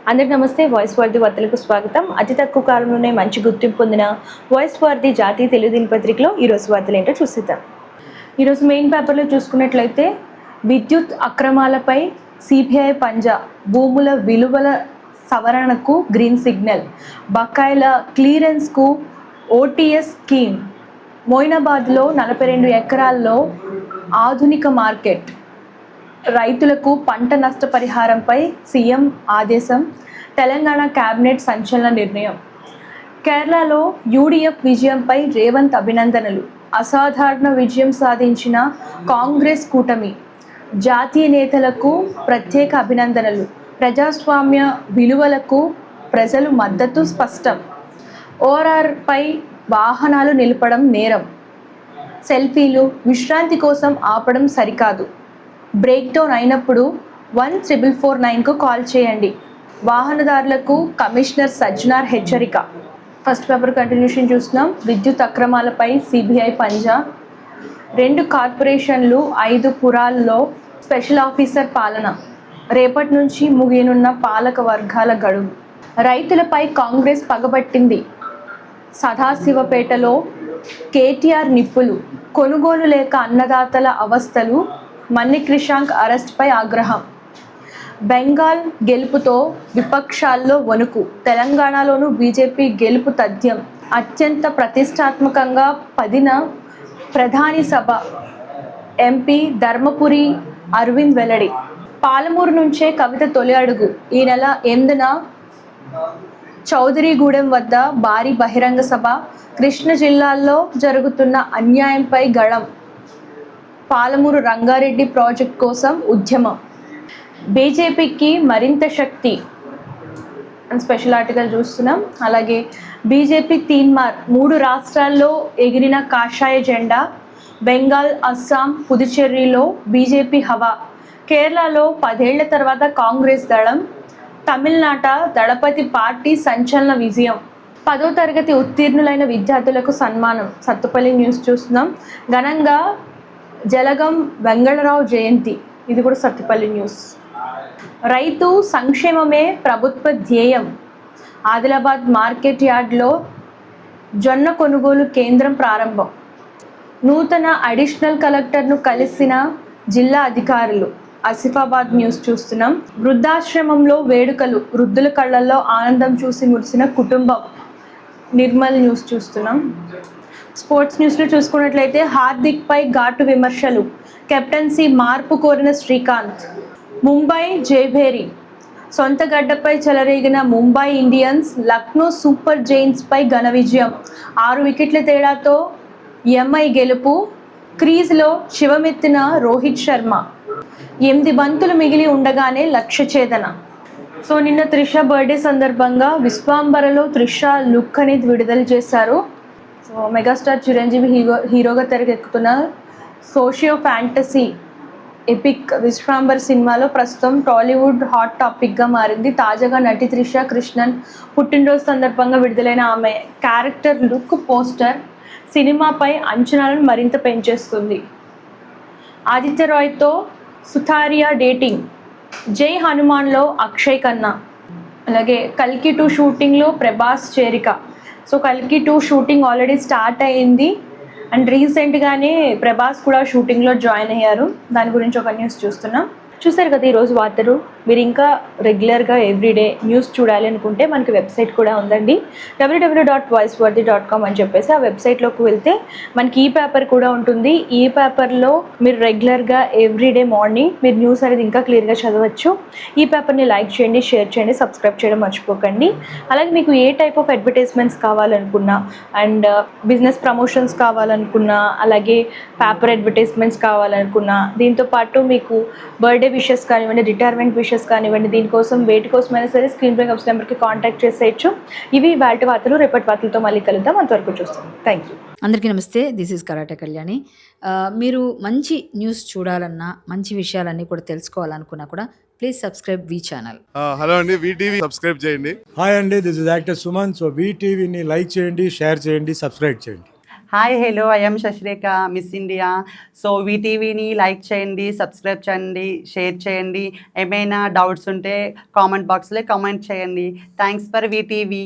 అందరికీ నమస్తే. వాయిస్ వార్ది వార్తలకు స్వాగతం. అతి తక్కువ కాలంలోనే మంచి గుర్తింపు పొందిన వాయిస్ వార్ది జాతీయ తెలుగు దినపత్రికలో ఈరోజు వార్తలు ఏంటో చూసేద్దాం. ఈరోజు మెయిన్ పేపర్లో చూసుకున్నట్లయితే విద్యుత్ అక్రమాలపై సిబిఐ పంజా, భూముల విలువల సవరణకు గ్రీన్ సిగ్నల్, బకాయిల క్లియరెన్స్కు ఓటీఎస్ స్కీమ్, మోయినాబాద్లో 42 ఎకరాల్లో ఆధునిక మార్కెట్, రైతులకు పంట నష్టపరిహారంపై సీఎం ఆదేశం, తెలంగాణ కేబినెట్ సంచలన నిర్ణయం, కేరళలో యూడీఎఫ్ విజయంపై రేవంత్ అభినందనలు, అసాధారణ విజయం సాధించిన కాంగ్రెస్ కూటమి, జాతీయ నేతలకు ప్రత్యేక అభినందనలు, ప్రజాస్వామ్య విలువలకు ప్రజలు మద్దతు స్పష్టం, ఓఆర్ఆర్పై వాహనాలు నిలపడం నేరం, సెల్ఫీలు విశ్రాంతి కోసం ఆపడం సరికాదు, బ్రేక్ డౌన్ అయినప్పుడు 14449కు కాల్ చేయండి, వాహనదారులకు కమిషనర్ సజ్జనార్ హెచ్చరిక. ఫస్ట్ పేపర్ కంటిన్యూషన్ చూస్తున్నాం. విద్యుత్ అక్రమాలపై సిబిఐ పంజా, 2 కార్పొరేషన్లు 5 పురాల్లో స్పెషల్ ఆఫీసర్ పాలన, రేపటి నుంచి ముగియనున్న పాలక వర్గాల గడువు, రైతులపై కాంగ్రెస్ పగబట్టింది, సదాశివపేటలో కేటీఆర్ నిప్పులు, కొనుగోలు లేక అన్నదాతల అవస్థలు, మన్ని క్రిషాంక్ అరెస్ట్పై ఆగ్రహం, బెంగాల్ గెలుపుతో విపక్షాల్లో వణుకు, తెలంగాణలోనూ బీజేపీ గెలుపు తథ్యం, అత్యంత ప్రతిష్టాత్మకంగా 10న ప్రధాని సభ, ఎంపీ ధర్మపురి అరవింద్ వెల్లడి, పాలమూరు నుంచే కవిత తొలి అడుగు, ఈ నెల 8న చౌదరిగూడెం వద్ద భారీ బహిరంగ సభ, కృష్ణా జిల్లాల్లో జరుగుతున్న అన్యాయంపై గళం, పాలమూరు రంగారెడ్డి ప్రాజెక్ట్ కోసం ఉద్యమం, బీజేపీకి మరింత శక్తి అని స్పెషల్ ఆర్టికల్ చూస్తున్నాం. అలాగే బీజేపీ తీన్మార్, 3 రాష్ట్రాల్లో ఎగిరిన కాషాయ జెండా, బెంగాల్, అస్సాం, పుదుచ్చేరిలో బీజేపీ హవా, కేరళలో 10 ఏళ్ల తర్వాత కాంగ్రెస్ దళం, తమిళనాట దళపతి పార్టీ సంచలన విజయం, 10వ తరగతి ఉత్తీర్ణులైన విద్యార్థులకు సన్మానం. సత్తుపల్లి న్యూస్ చూస్తున్నాం. ఘనంగా జలగం వెంగళరావు జయంతి, ఇది కూడా సత్తుపల్లి న్యూస్. రైతు సంక్షేమమే ప్రభుత్వ ధ్యేయం, ఆదిలాబాద్ మార్కెట్ యార్డ్లో జొన్న కొనుగోలు కేంద్రం ప్రారంభం, నూతన అడిషనల్ కలెక్టర్ను కలిసిన జిల్లా అధికారులు. ఆసిఫాబాద్ న్యూస్ చూస్తున్నాం. వృద్ధాశ్రమంలో వేడుకలు, వృద్ధుల కళ్ళల్లో ఆనందం చూసి మురిసిన కుటుంబం. నిర్మల్ న్యూస్ చూస్తున్నాం. స్పోర్ట్స్ న్యూస్లో చూసుకున్నట్లయితే హార్దిక్పై ఘాటు విమర్శలు, కెప్టెన్సీ మార్పు కోరిన శ్రీకాంత్, ముంబై జైభేరి, సొంత గడ్డపై చెలరేగిన ముంబై ఇండియన్స్, లక్నో సూపర్ జైంట్స్పై ఘన విజయం, 6 వికెట్ల తేడాతో ఎంఐ గెలుపు, క్రీజ్లో శివమెత్తిన రోహిత్ శర్మ, 8 బంతులు మిగిలి ఉండగానే లక్ష్య ఛేదన. సో నిన్న త్రిష బర్త్డే సందర్భంగా విశ్వాంబరలో త్రిష లుక్ అనేది విడుదల చేశారు. సో మెగాస్టార్ చిరంజీవి హీరోగా తెరకెక్కుతున్న సోషియో ఫ్యాంటసీ ఎపిక్ విశ్వాంబర్ సినిమాలో ప్రస్తుతం టాలీవుడ్ హాట్ టాపిక్గా మారింది. తాజాగా నటి త్రిష కృష్ణన్ పుట్టినరోజు సందర్భంగా విడుదలైన ఆమె క్యారెక్టర్ లుక్ పోస్టర్ సినిమాపై అంచనాలను మరింత పెంచేస్తుంది. ఆదిత్య రాయ్తో సుతారియా డేటింగ్, జై హనుమాన్లో అక్షయ్ ఖన్నా, అలాగే కల్కి 2 షూటింగ్లో ప్రభాస్ చేరిక. సో కల్కి 2 షూటింగ్ ఆల్రెడీ స్టార్ట్ అయ్యింది అండ్ రీసెంట్గానే ప్రభాస్ కూడా షూటింగ్లో జాయిన్ అయ్యారు. దాని గురించి ఒక న్యూస్ చూస్తున్నాం. చూసారు కదా ఈరోజు వార్తలు. మీరు ఇంకా రెగ్యులర్గా ఎవ్రీడే న్యూస్ చూడాలి అనుకుంటే మనకి వెబ్సైట్ కూడా ఉందండి, www.voiceworthy.com అని చెప్పేసి. ఆ వెబ్సైట్లోకి వెళ్తే మనకి ఈ పేపర్ కూడా ఉంటుంది. ఈ పేపర్లో మీరు రెగ్యులర్గా ఎవ్రీడే మార్నింగ్ మీరు న్యూస్ అనేది ఇంకా క్లియర్గా చదవచ్చు. ఈ పేపర్ని లైక్ చేయండి, షేర్ చేయండి, సబ్స్క్రైబ్ చేయడం మర్చిపోకండి. అలాగే మీకు ఏ టైప్ ఆఫ్ అడ్వర్టైజ్మెంట్స్ కావాలనుకున్నా అండ్ బిజినెస్ ప్రమోషన్స్ కావాలనుకున్నా, అలాగే పేపర్ అడ్వర్టైజ్మెంట్స్ కావాలనుకున్నా, దీంతోపాటు మీకు బర్త్డే విషెస్ కానివ్వండి, రిటైర్మెంట్ విషెస్ కానివ్వండి, దీనికోసం వేటి కోసమైనా సరే స్క్రీన్ పై కప్స్ నెంబర్కి కాంటాక్ట్ చేసేయచ్చు. ఇవి వాటి వార్తలు. రేపటి వార్తలతో మళ్ళీ కలుద్దాం. అంతవరకు చూస్తాం. Thank you. అందరికీ నమస్తే. This is karate Kalyani. మీరు మంచి న్యూస్ చూడాలన్నా, మంచి విషయాలన్నీ కూడా తెలుసుకోవాలనుకున్నా కూడా ప్లీజ్ సబ్స్క్రైబ్ వి ఛానల్. హలో అండి, వీటీవీ సబ్స్క్రైబ్ చేయండి. హాయ్ అండి, this is actor Suman. So వీటీవీని లైక్ చేయండి, షేర్ చేయండి, సబ్స్క్రైబ్ చేయండి. Hi hello I'm Shashirekha Miss India. So వీటీవీని లైక్ చేయండి, సబ్స్క్రైబ్ చేయండి, షేర్ చేయండి. ఏమైనా డౌట్స్ ఉంటే కామెంట్ బాక్స్లో కామెంట్ చేయండి. Thanks for VTV.